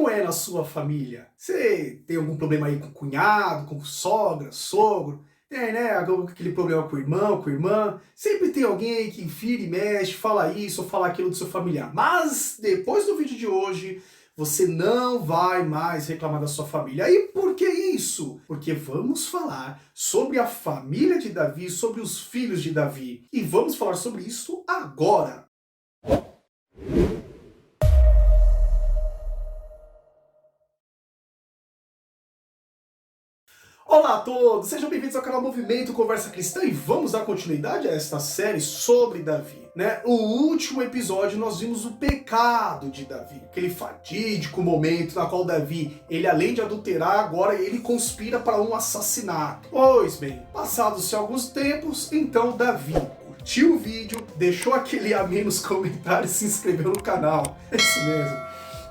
como é na sua família? Você tem algum problema aí com cunhado, com sogra, sogro? Tem, né? Aquele problema com o irmão, com a irmã. Sempre tem alguém aí que vira e mexe, fala isso ou fala aquilo do seu familiar. Mas depois do vídeo de hoje, você não vai mais reclamar da sua família. E por que isso? Porque vamos falar sobre a família de Davi, sobre os filhos de Davi. E vamos falar sobre isso agora. Olá a todos, sejam bem-vindos ao canal Movimento Conversa Cristã e vamos dar continuidade a esta série sobre Davi, né? O último episódio nós vimos o pecado de Davi, aquele fatídico momento na qual Davi, ele além de adulterar, agora ele conspira para um assassinato. Pois bem, passados-se alguns tempos, então Davi curtiu o vídeo, deixou aquele amém nos comentários e se inscreveu no canal. É isso mesmo.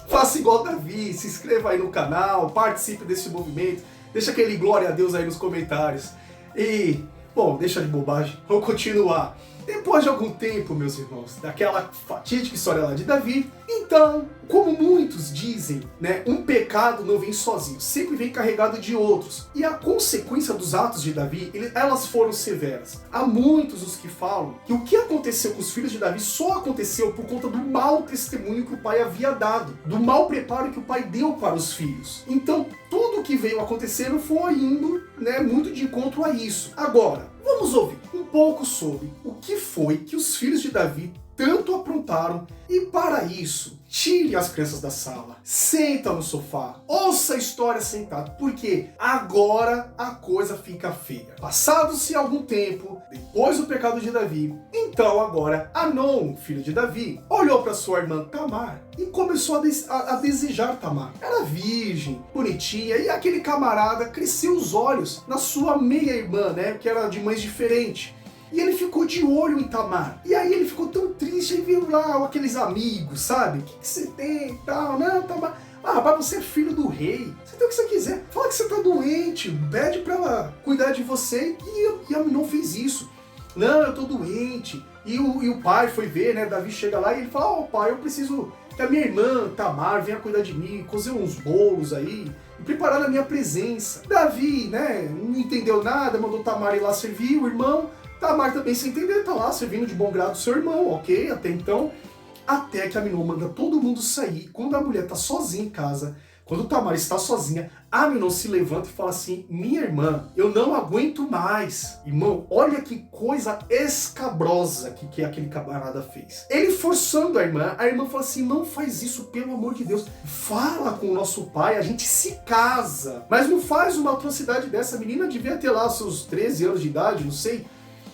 Faça igual Davi, se inscreva aí no canal, participe desse movimento. Deixa aquele glória a Deus aí nos comentários. E, bom, deixa de bobagem, vamos continuar. Depois de algum tempo, meus irmãos, daquela fatídica história lá de Davi, então, como muitos dizem, né, um pecado não vem sozinho, sempre vem carregado de outros. E a consequência dos atos de Davi, elas foram severas. Há muitos os que falam que o que aconteceu com os filhos de Davi só aconteceu por conta do mau testemunho que o pai havia dado, do mau preparo que o pai deu para os filhos. Então, tudo o que veio acontecendo foi indo, né, muito de encontro a isso. Agora, vamos ouvir um pouco sobre o que foi que os filhos de Davi tanto aprontaram, e para isso, tire as crianças da sala, senta no sofá, ouça a história sentado, porque agora a coisa fica feia. Passado-se algum tempo, depois do pecado de Davi, então agora Anon, filho de Davi, olhou para sua irmã Tamar e começou a desejar Tamar. Era virgem, bonitinha, e aquele camarada cresceu os olhos na sua meia-irmã, né, que era de mães diferentes. E ele ficou de olho em Tamar. E aí ele ficou tão triste, aí viu lá aqueles amigos, sabe? O que você tem e tal? Não, Tamar. Ah, rapaz, você é filho do rei. Você tem o que você quiser. Fala que você tá doente. Pede pra ela cuidar de você. E Amnon fez isso. Não, eu tô doente. E o pai foi ver, né? Davi chega lá e ele fala: ó, pai, eu preciso que a minha irmã Tamar venha cuidar de mim, cozer uns bolos aí e preparar na minha presença. Davi, né? Não entendeu nada, mandou Tamar ir lá servir o irmão. Tamar também, sem entender, tá lá servindo de bom grado seu irmão, ok? Até então, até que Amnon manda todo mundo sair. Quando a mulher tá sozinha em casa, quando Tamar está sozinha, Amnon se levanta e fala assim: minha irmã, eu não aguento mais. Irmão, olha que coisa escabrosa que aquele camarada fez. Ele forçando a irmã fala assim: não faz isso, pelo amor de Deus. Fala com o nosso pai, a gente se casa. Mas não faz uma atrocidade dessa. A menina devia ter lá seus 13 anos de idade, não sei.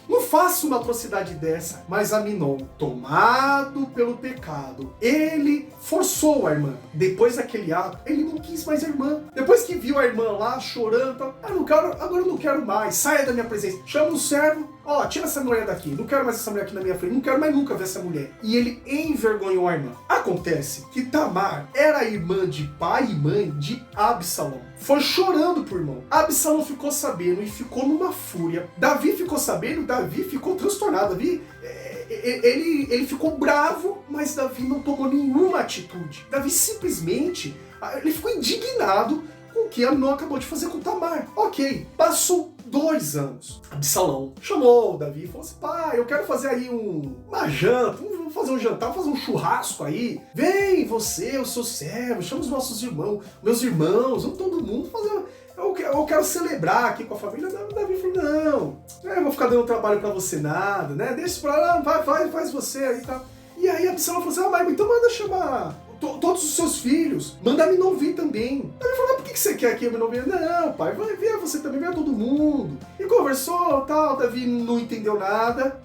Não faça uma atrocidade dessa. Mas Amnon, tomado pelo pecado, ele forçou a irmã. Depois daquele ato, ele não quis mais a irmã. Depois que viu a irmã lá chorando, agora eu não quero mais, saia da minha presença. Chama o servo, ó, tira essa mulher daqui, não quero mais essa mulher aqui na minha frente, não quero mais nunca ver essa mulher. E ele envergonhou a irmã. Acontece que Tamar era irmã de pai e mãe de Absalão. Foi chorando pro irmão. Absalão ficou sabendo e ficou numa fúria. Davi ficou sabendo, Davi ficou transtornado. Davi, ele ficou bravo, mas Davi não tomou nenhuma atitude. Davi simplesmente, ele ficou indignado com o que Amnon acabou de fazer com Tamar. Ok, passou 2 anos. Absalão chamou o Davi e falou assim: pai, eu quero fazer aí uma janta, vamos fazer um jantar, vamos fazer um churrasco aí. Vem você, o seu servo, chama os nossos irmãos, meus irmãos, vamos todo mundo fazer. Eu quero celebrar aqui com a família. Davi falou: não, eu vou ficar dando trabalho pra você nada, né? Deixa pra lá, faz você aí, tá? E aí Absalão falou assim: mas então manda chamar todos os seus filhos, manda Amnon vir também. Davi falou: por que você quer que Amnon venha? Não, pai, vai vir você também, venha todo mundo. E conversou, tal, Davi não entendeu nada.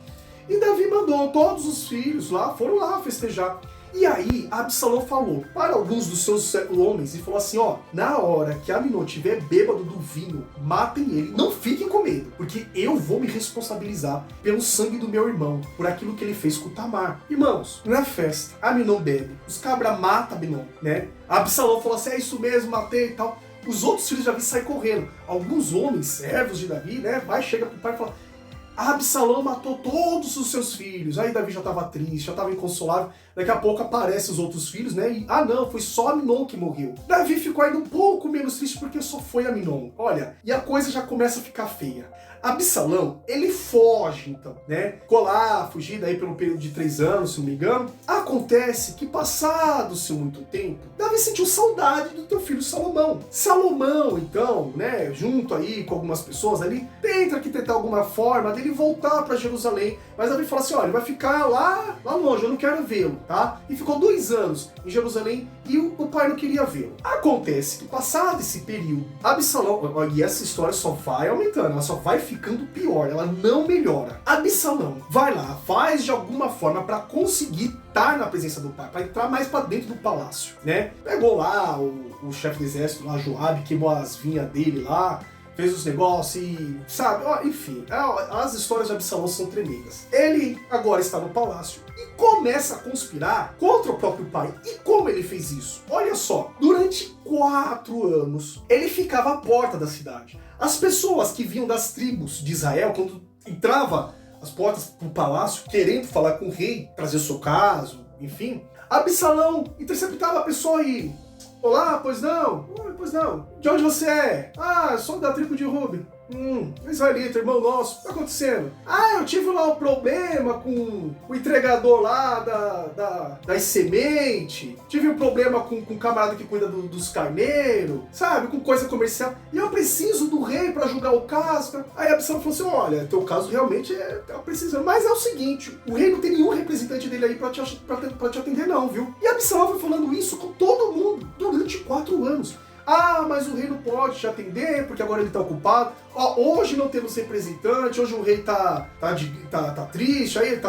E Davi mandou todos os filhos lá, foram lá festejar. E aí Absalão falou para alguns dos seus homens e falou assim: ó, na hora que Amnon estiver bêbado do vinho, matem ele, não fiquem com medo, porque eu vou me responsabilizar pelo sangue do meu irmão, por aquilo que ele fez com Tamar. Irmãos, na festa, Amnon bebe, os cabras matam Amnon, né? Absalão falou assim: é isso mesmo, matei e tal. Os outros filhos de Davi saem correndo. Alguns homens, servos de Davi, né, chega pro pai e fala: Absalão matou todos os seus filhos. Aí Davi já estava triste, já estava inconsolável. Daqui a pouco aparecem os outros filhos, né? E, não, foi só Aminon que morreu. Davi ficou ainda um pouco menos triste porque só foi Aminon. Olha, e a coisa já começa a ficar feia. Absalão, ele foge, então, né? Ficou lá, fugido aí pelo período de 3 anos, se não me engano. Acontece que, passado-se muito tempo, Davi sentiu saudade do teu filho Salomão. Salomão, então, né, junto aí com algumas pessoas ali, tenta arquitetar alguma forma dele voltar para Jerusalém. Mas Davi fala assim, olha, ele vai ficar lá longe, eu não quero vê-lo, tá? E ficou 2 anos em Jerusalém e o pai não queria vê-lo. Acontece que, passado esse período, Absalão, e essa história só vai aumentando, ela só vai ficando pior, ela não melhora. Absalão vai lá, faz de alguma forma para conseguir estar na presença do pai, para entrar mais para dentro do palácio, né? Pegou lá o chefe do exército, lá, Joabe, queimou as vinhas dele lá, fez os negócios e, sabe, enfim, as histórias de Absalão são tremendas. Ele agora está no palácio e começa a conspirar contra o próprio pai. E como ele fez isso? Olha só, durante 4 anos, ele ficava à porta da cidade. As pessoas que vinham das tribos de Israel, quando entrava as portas do palácio, querendo falar com o rei, trazer o seu caso, enfim, Absalão interceptava a pessoa e... Olá, pois não? Oi, pois não. De onde você é? Ah, sou da tribo de Ruben. Israelita, irmão nosso, o que tá acontecendo? Ah, eu tive lá um problema com o entregador lá das sementes, tive um problema com o camarada que cuida dos carneiros, sabe, com coisa comercial, e eu preciso do rei pra julgar o caso. Aí a Absalão falou assim, olha, teu caso realmente tá precisando, mas é o seguinte, o rei não tem nenhum representante dele aí pra te atender não, viu? E a Absalão foi falando isso com todo mundo durante 4 anos. Ah, mas o rei não pode te atender, porque agora ele tá ocupado. Ó, hoje não temos representante, hoje o rei tá triste, aí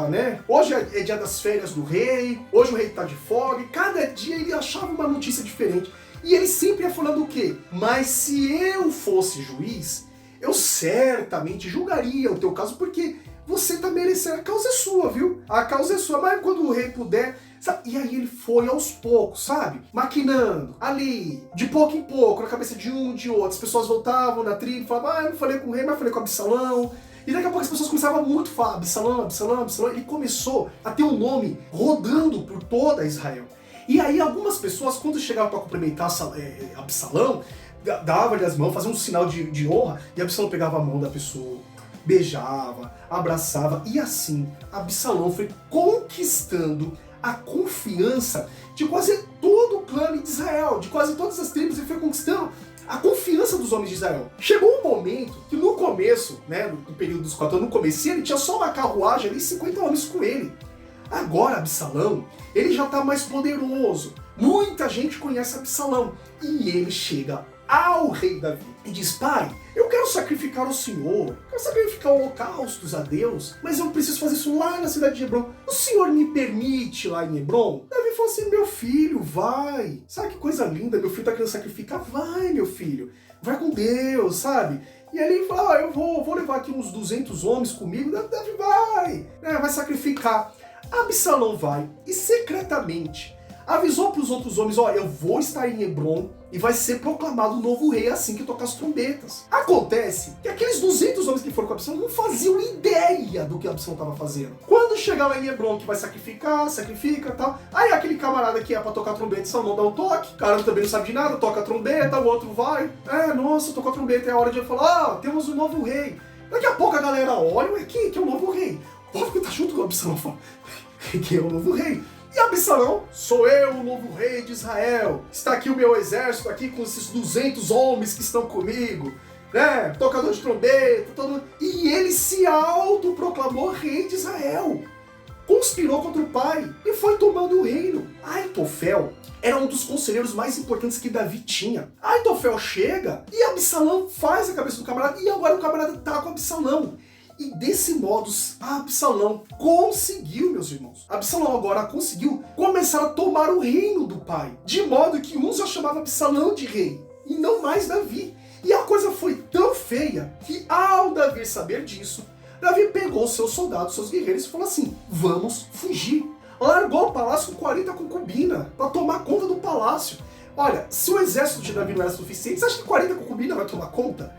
né? Hoje é dia das férias do rei, hoje o rei tá de folga, e cada dia ele achava uma notícia diferente. E ele sempre ia falando o quê? Mas se eu fosse juiz, eu certamente julgaria o teu caso, porque você tá merecendo, a causa é sua, viu? A causa é sua, mas quando o rei puder... Sabe? E aí ele foi aos poucos, sabe? Maquinando, ali, de pouco em pouco, na cabeça de um, de outro. As pessoas voltavam na tribo, falavam, eu não falei com o rei, mas falei com Absalão. E daqui a pouco as pessoas começavam muito a falar, Absalão, Absalão, Absalão. Ele começou a ter um nome rodando por toda Israel. E aí algumas pessoas, quando chegavam para cumprimentar Absalão, davam-lhe as mãos, faziam um sinal de honra, e Absalão pegava a mão da pessoa, beijava, abraçava, e assim, Absalão foi conquistando a confiança de quase todo o clã de Israel, de quase todas as tribos. Ele foi conquistando a confiança dos homens de Israel. Chegou um momento que no começo, né, no período dos 4 anos, no começo, ele tinha só uma carruagem ali, 50 homens com ele. Agora Absalão, ele já está mais poderoso. Muita gente conhece Absalão. E ele chega ao rei Davi e diz, pai, eu quero sacrificar o Senhor, quero sacrificar holocaustos a Deus, mas eu preciso fazer isso lá na cidade de Hebron. O Senhor me permite lá em Hebron? Davi falou assim, meu filho, vai. Sabe que coisa linda, meu filho tá querendo sacrificar? Vai, meu filho, vai com Deus, sabe? E aí ele fala, eu vou levar aqui uns 200 homens comigo. Davi vai, vai sacrificar. Absalão vai e secretamente avisou para os outros homens, olha, eu vou estar em Hebron e vai ser proclamado o novo rei assim que tocar as trombetas. Acontece que aqueles 200 homens que foram com Absalão não faziam ideia do que Absalão estava fazendo. Quando chegar lá em Hebron, que vai sacrifica e tal, aí aquele camarada que é para tocar a trombeta, Salomão dá um toque, o cara também não sabe de nada, toca a trombeta, o outro vai, nossa, tocou a trombeta, é a hora de falar, temos um novo rei. Daqui a pouco a galera olha, ué, quem que é o novo rei? O povo que tá junto com o Absalão fala, quem é o novo rei? E Absalão, sou eu, o novo rei de Israel. Está aqui o meu exército, aqui com esses 200 homens que estão comigo, né? Tocador de trombeta, todo... E ele se autoproclamou rei de Israel. Conspirou contra o pai e foi tomando o reino. Aitofel era um dos conselheiros mais importantes que Davi tinha. Aitofel chega e Absalão faz a cabeça do camarada e agora o camarada tá com Absalão. E desse modo, Absalão conseguiu, meus irmãos. Absalão agora conseguiu começar a tomar o reino do pai. De modo que uns já chamavam Absalão de rei, e não mais Davi. E a coisa foi tão feia que, ao Davi saber disso, Davi pegou seus soldados, seus guerreiros e falou assim, vamos fugir. Largou o palácio com 40 concubinas para tomar conta do palácio. Olha, se o exército de Davi não era suficiente, você acha que 40 concubinas vai tomar conta?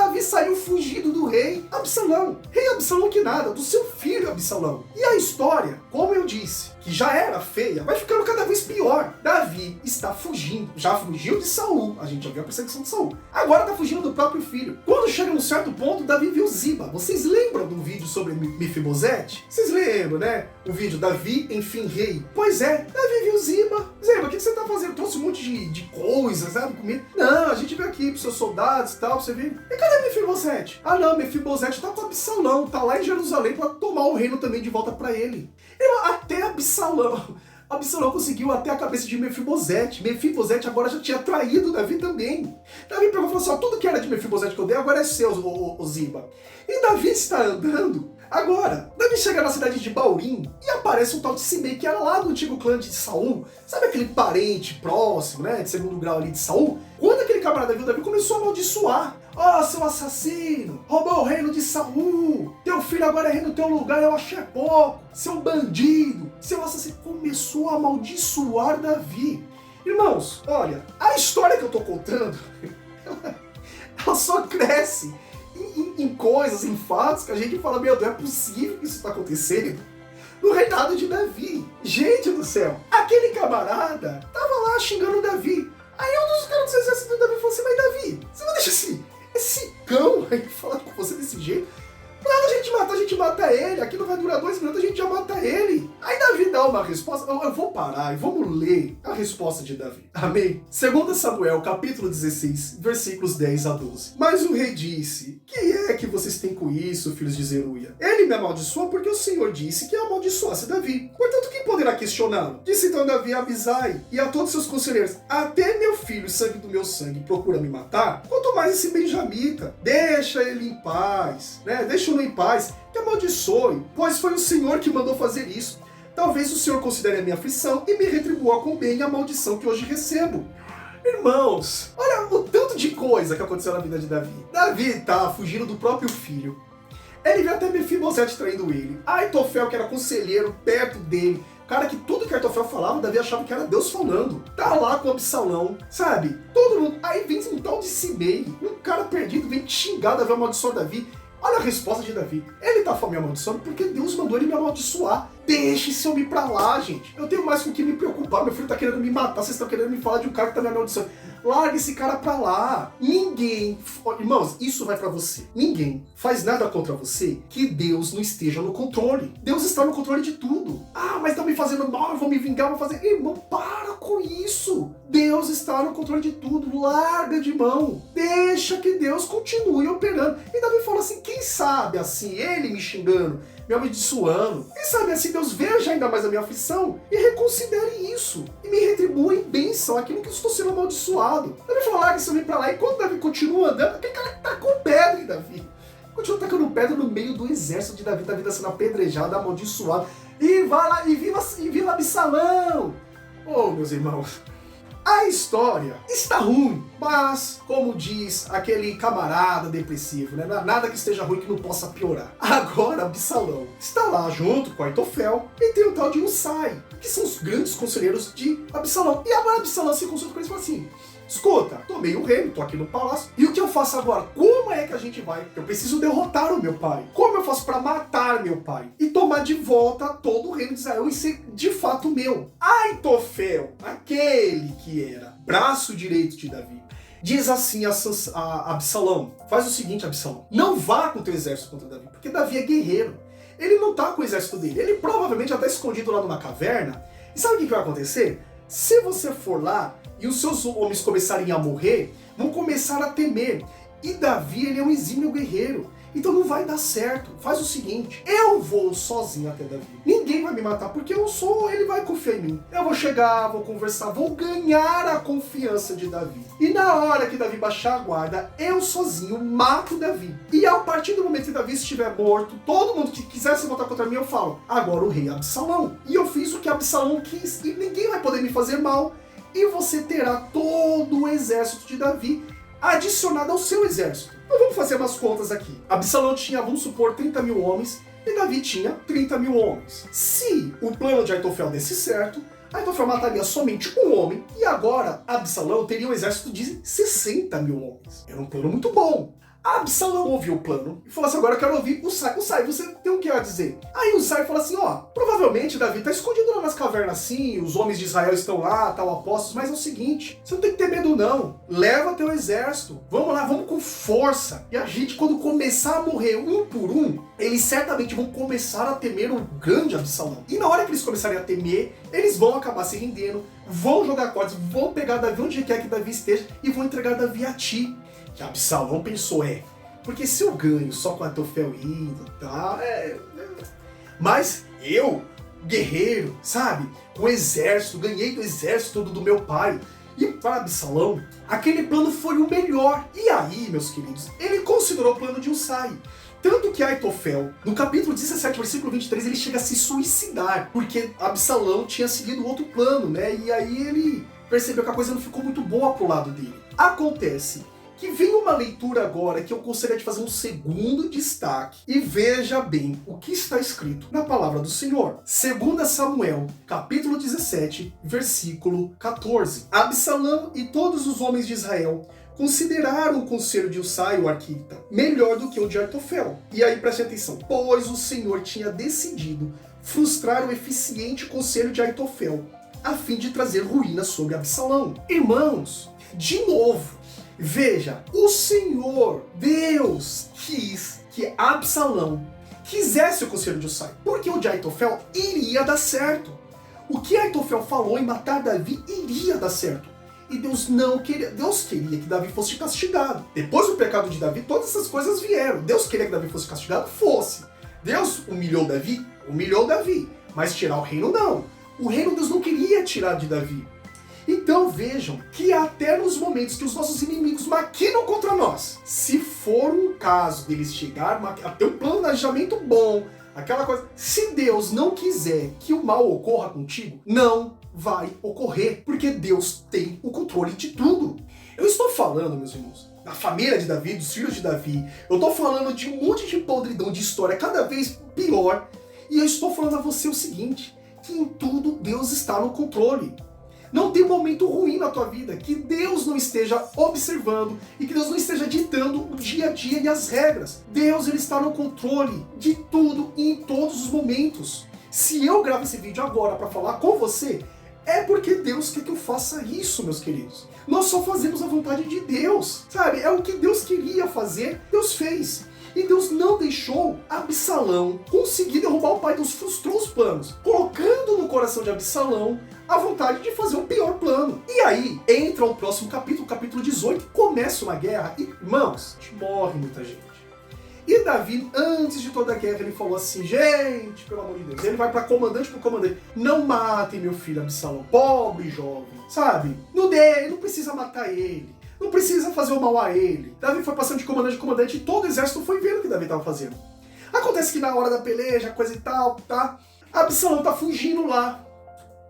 Davi saiu fugido do rei Absalão. Rei Absalão que nada, do seu filho Absalão. E a história, como eu disse, que já era feia, vai ficando cada vez pior. Davi está fugindo, já fugiu de Saul, a gente já viu a perseguição de Saul. Agora está fugindo do próprio filho. Quando chega num certo ponto, Davi viu Ziba. Vocês lembram do vídeo sobre Mefibosete? Vocês lembram, né? O vídeo Davi, enfim, rei. Pois é, Davi viu Ziba. Ziba, o que você tá fazendo? Trouxe um monte de coisas, sabe, comida. Não, a gente veio aqui pros seus soldados e tal, pra você ver. E cadê Mefibosete? Ah não, Mefibosete tá com Absalão, tá lá em Jerusalém pra tomar o reino também de volta pra ele. Até Absalão conseguiu até a cabeça de Mefibosete. Mefibosete agora já tinha traído Davi também. Davi pegou e falou assim, ó, tudo que era de Mefibosete que eu dei agora é seu, o Ziba. E Davi está andando. Agora, Davi chega na cidade de Baurim e aparece um tal de Simei, que era lá do antigo clã de Saul. Sabe aquele parente próximo, né, de segundo grau ali de Saul? Quando aquele camarada viu Davi, começou a amaldiçoar. Ó, seu assassino, roubou o reino de Saul, teu filho agora é rei no teu lugar, eu achei pouco, seu bandido, seu assassino. Começou a amaldiçoar Davi. Irmãos, olha, a história que eu tô contando, ela só cresce em coisas, em fatos que a gente fala, meu Deus, é possível que isso está acontecendo no reinado de Davi. Gente do céu, aquele camarada tava lá xingando Davi. Aí um dos caras do exército do Davi falou assim, mas Davi, você não deixa esse cão aí falar com você desse jeito? Nada, a gente mata ele, aqui não vai durar 2 minutos, a gente já mata ele. Aí Davi dá uma resposta, eu vou parar e vamos ler a resposta de Davi. Amém? 2 Samuel, capítulo 16, versículos 10 a 12. Mas o rei disse, que é que vocês têm com isso, filhos de Zeruia? Ele me amaldiçoou porque o Senhor disse que amaldiçoasse Davi. Portanto, quem poderá questioná-lo? Disse então Davi a Abisai e a todos seus conselheiros, até meu filho, sangue do meu sangue, procura me matar? Quanto mais esse benjamita, deixa ele em paz, né? Deixa-o em paz, que amaldiçoe, pois foi o Senhor que mandou fazer isso. Talvez o Senhor considere a minha aflição e me retribua com bem a maldição que hoje recebo. Irmãos, olha o tanto de coisa que aconteceu na vida de Davi. Davi tá fugindo do próprio filho. Ele vê até Mefibosete traindo ele. Aitofel, que era conselheiro perto dele, cara que tudo que Aitofel falava, Davi achava que era Deus falando. Tá lá com Absalão, sabe? Todo mundo. Aí vem um tal de Simei, um cara perdido, vem xingar Davi, amaldiçoar Davi. Olha a resposta de Davi. Ele tá me amaldiçoando porque Deus mandou ele me amaldiçoar. Deixe esse homem pra lá, gente. Eu tenho mais com o que me preocupar. Meu filho tá querendo me matar. Vocês estão querendo me falar de um cara que tá me amaldiçoando. Larga esse cara pra lá. Ninguém... Irmãos, isso vai pra você. Ninguém faz nada contra você que Deus não esteja no controle. Deus está no controle de tudo. Ah, mas tá me fazendo mal, eu vou me vingar, vou fazer... Irmão, para com isso. Deus está no controle de tudo. Larga de mão. Deixa que Deus continue operando. E Davi fala assim, quem sabe assim, ele me xingando, me amaldiçoando, quem sabe assim Deus veja ainda mais a minha aflição e reconsidere isso, e me retribua em bênção aquilo que eu estou sendo amaldiçoado. Davi falou, larga esse homem pra lá, e quando Davi continua andando, aquele cara tacou pedra em Davi. Continua tacando pedra no meio do exército de Davi, Davi tá sendo apedrejado, amaldiçoado, e vai lá, e viva Absalão! Oh, meus irmãos, a história está ruim, mas, como diz aquele camarada depressivo, né? Nada que esteja ruim que não possa piorar. Agora, Absalão está lá junto com Aitofel e tem o tal de Husai, que são os grandes conselheiros de Absalão. E agora Absalão se consulta com eles e fala assim, escuta, tomei o reino, tô aqui no palácio, e o que eu faço agora? Como é que a gente vai? Eu preciso derrotar o meu pai. Como eu faço para matar meu pai? E tomar de volta todo o reino de Israel e ser de fato meu. Aitofel, aquele que era braço direito de Davi, diz assim a Absalão, faz o seguinte, Absalão, não vá com o teu exército contra Davi, porque Davi é guerreiro. Ele não tá com o exército dele, ele provavelmente já tá escondido lá numa caverna. E sabe o que vai acontecer? Se você for lá e os seus homens começarem a morrer, vão começar a temer. E Davi, ele é um exímio guerreiro. Então não vai dar certo. Faz o seguinte, eu vou sozinho até Davi. Ninguém vai me matar, porque eu sou, ele vai confiar em mim. Eu vou chegar, vou conversar, vou ganhar a confiança de Davi. E na hora que Davi baixar a guarda, eu sozinho mato Davi. E a partir do momento que Davi estiver morto, todo mundo que quiser se voltar contra mim, eu falo, agora o rei é Absalão. E eu fiz o que Absalão quis, e ninguém vai poder me fazer mal. E você terá todo o exército de Davi adicionado ao seu exército. Então vamos fazer umas contas aqui. Absalão tinha, vamos supor, 30 mil homens, e Davi tinha 30 mil homens. Se o plano de Aitofel desse certo, Aitofel mataria somente um homem, e agora Absalão teria um exército de 60 mil homens. Era um plano muito bom. Absalão ouviu o plano e falou assim: agora eu quero ouvir o Sai. O Sai, você tem o que a dizer? Aí o Sai falou assim: ó, provavelmente Davi tá escondido lá nas cavernas assim, os homens de Israel estão lá, tal, apostos, mas é o seguinte, você não tem que ter medo não, leva teu exército, vamos lá, vamos com força, e a gente quando começar a morrer um por um, eles certamente vão começar a temer o grande Absalão. E na hora que eles começarem a temer, eles vão acabar se rendendo, vão jogar cordas, vão pegar Davi onde quer que Davi esteja e vão entregar Davi a ti. Que Absalão pensou, porque se eu ganho só com Aitofel indo, tá, mas eu, guerreiro, sabe, com exército, ganhei do exército do meu pai, e para Absalão, aquele plano foi o melhor. E aí, meus queridos, ele considerou o plano de Husai. Tanto que Aitofel, no capítulo 17, versículo 23, ele chega a se suicidar, porque Absalão tinha seguido outro plano, né, e aí ele percebeu que a coisa não ficou muito boa pro lado dele. Acontece que vem uma leitura agora que eu gostaria de fazer um segundo destaque. E veja bem o que está escrito na palavra do Senhor. 2 Samuel, capítulo 17, versículo 14. Absalão e todos os homens de Israel consideraram o conselho de Husai, o arquita, melhor do que o de Aitofel. E aí preste atenção, pois o Senhor tinha decidido frustrar o eficiente conselho de Aitofel, a fim de trazer ruína sobre Absalão. Irmãos, de novo, veja, o Senhor, Deus, quis que Absalão quisesse o conselho de Husai, porque o de Aitofel iria dar certo. O que Aitofel falou em matar Davi iria dar certo. E Deus não queria, Deus queria que Davi fosse castigado. Depois do pecado de Davi, todas essas coisas vieram. Deus queria que Davi fosse castigado? Fosse. Deus humilhou Davi? Humilhou Davi. Mas tirar o reino não. O reino Deus não queria tirar de Davi. Então vejam que até nos momentos que os nossos inimigos maquinam contra nós, se for um caso deles chegar a ter um planejamento bom, aquela coisa, se Deus não quiser que o mal ocorra contigo, não vai ocorrer, porque Deus tem o controle de tudo. Eu estou falando, meus irmãos, da família de Davi, dos filhos de Davi, eu estou falando de um monte de podridão de história cada vez pior, e eu estou falando a você o seguinte, que em tudo Deus está no controle. Não tem momento ruim na tua vida que Deus não esteja observando e que Deus não esteja ditando o dia a dia e as regras. Deus, ele está no controle de tudo e em todos os momentos. Se eu gravo esse vídeo agora para falar com você, é porque Deus quer que eu faça isso, meus queridos. Nós só fazemos a vontade de Deus, sabe? É o que Deus queria fazer, Deus fez. E Deus não deixou Absalão conseguir derrubar o pai, Deus frustrou os planos, colocando no coração de Absalão a vontade de fazer o pior plano. E aí entra o próximo capítulo, capítulo 18, começa uma guerra e, irmãos, morre muita gente. E Davi, antes de toda a guerra, ele falou assim, gente, pelo amor de Deus, ele vai para comandante pro comandante, não matem meu filho Absalão, pobre jovem, sabe? Não precisa matar ele. Não precisa fazer o mal a ele. Davi foi passando de comandante e todo o exército foi vendo o que Davi estava fazendo. Acontece que na hora da peleja, coisa e tal, tá? Absalão tá fugindo lá,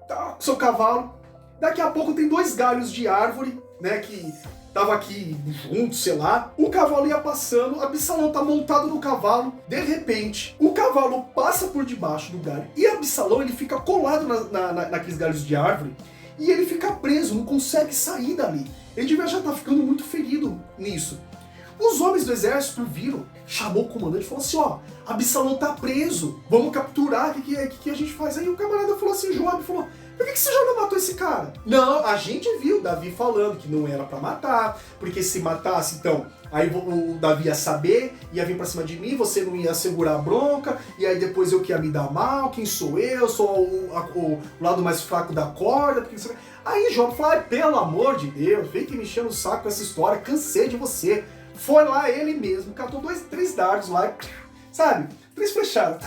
tá, com seu cavalo. Daqui a pouco tem dois galhos de árvore, né, que tava aqui juntos, sei lá. O cavalo ia passando, Absalão tá montado no cavalo. De repente, o cavalo passa por debaixo do galho e Absalão, ele fica colado naqueles galhos de árvore e ele fica preso, não consegue sair dali. Ele devia já estar ficando muito ferido nisso. Os homens do exército viram, chamou o comandante e falou assim, ó, Absalão tá preso, vamos capturar, o que a gente faz? Aí o camarada falou assim, Joabe falou, por que você já não matou esse cara? Não, a gente viu Davi falando que não era pra matar, porque se matasse, então, aí o Davi ia saber, ia vir pra cima de mim, você não ia segurar a bronca, e aí depois eu que ia me dar mal, quem sou eu? Sou o lado mais fraco da corda, porque você... Aí Joabe falou, ai, pelo amor de Deus, vem que me enchendo o saco com essa história, cansei de você. Foi lá ele mesmo, catou 3 dardos lá, sabe? 3 flechadas,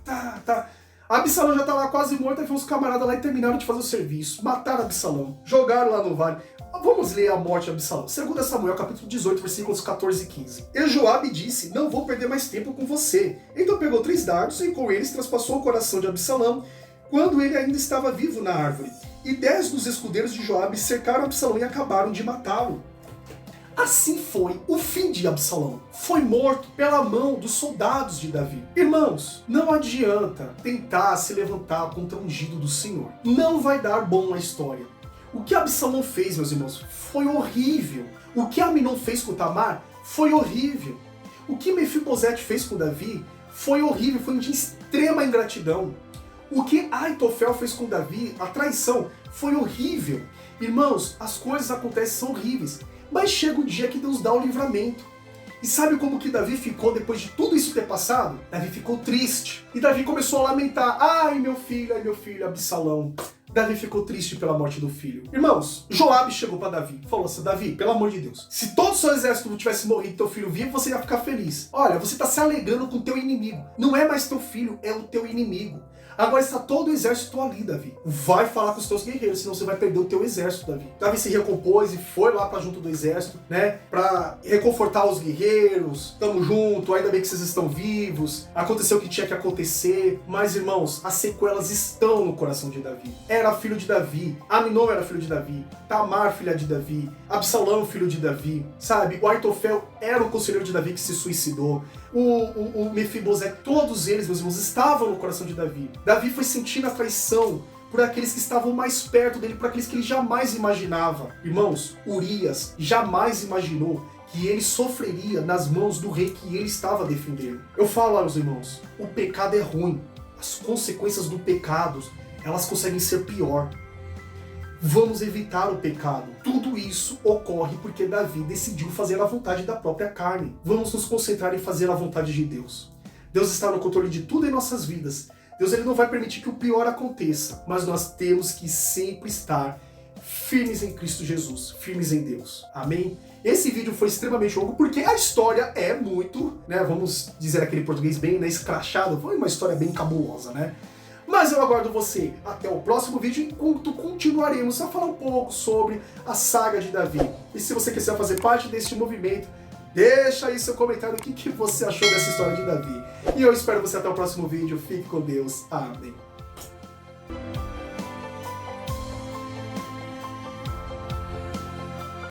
tá. Absalão já tá lá quase morto, aí foi os camaradas lá e terminaram de fazer o serviço. Mataram Absalão, jogaram lá no vale. Vamos ler a morte de Absalão. 2 Samuel, capítulo 18, versículos 14 e 15. E Joabe disse, não vou perder mais tempo com você. Então pegou 3 dardos e com eles traspassou o coração de Absalão, quando ele ainda estava vivo na árvore. E 10 dos escudeiros de Joabe cercaram Absalão e acabaram de matá-lo. Assim foi o fim de Absalão. Foi morto pela mão dos soldados de Davi. Irmãos, não adianta tentar se levantar contra o ungido do Senhor. Não vai dar bom na história. O que Absalão fez, meus irmãos, foi horrível. O que Aminon fez com Tamar foi horrível. O que Mefibosete fez com Davi foi horrível, foi de extrema ingratidão. O que Aitofel fez com Davi, a traição, foi horrível. Irmãos, as coisas acontecem, são horríveis, mas chega o dia que Deus dá o livramento. E sabe como que Davi ficou depois de tudo isso ter passado? Davi ficou triste. E Davi começou a lamentar. Ai meu filho, Absalão. Davi ficou triste pela morte do filho. Irmãos, Joabe chegou para Davi e falou assim: Davi, pelo amor de Deus, se todo o seu exército tivesse morrido e teu filho vivo, você ia ficar feliz. Olha, você está se alegrando com o teu inimigo. Não é mais teu filho, é o teu inimigo. Agora está todo o exército ali, Davi. Vai falar com os teus guerreiros, senão você vai perder o teu exército, Davi. Davi se recompôs e foi lá para junto do exército, né? Para reconfortar os guerreiros. Tamo junto, ainda bem que vocês estão vivos. Aconteceu o que tinha que acontecer. Mas, irmãos, as sequelas estão no coração de Davi. Era filho de Davi. Aminon era filho de Davi. Tamar, filha de Davi. Absalão, filho de Davi. Sabe? O Aitofel era o conselheiro de Davi que se suicidou. O Mefibosete, todos eles, meus irmãos, estavam no coração de Davi. Davi foi sentindo a traição por aqueles que estavam mais perto dele, por aqueles que ele jamais imaginava. Irmãos, Urias jamais imaginou que ele sofreria nas mãos do rei que ele estava defendendo. Eu falo aos irmãos, o pecado é ruim. As consequências do pecado, elas conseguem ser pior. Vamos evitar o pecado. Tudo isso ocorre porque Davi decidiu fazer a vontade da própria carne. Vamos nos concentrar em fazer a vontade de Deus. Deus está no controle de tudo em nossas vidas. Deus ele não vai permitir que o pior aconteça, mas nós temos que sempre estar firmes em Cristo Jesus, firmes em Deus. Amém? Esse vídeo foi extremamente longo porque a história é muito, né, vamos dizer aquele português bem, né, escrachado, foi uma história bem cabulosa, né? Mas eu aguardo você até o próximo vídeo, enquanto continuaremos a falar um pouco sobre a saga de Davi. E se você quiser fazer parte deste movimento, deixa aí seu comentário o que você achou dessa história de Davi. E eu espero você até o próximo vídeo. Fique com Deus. Amém.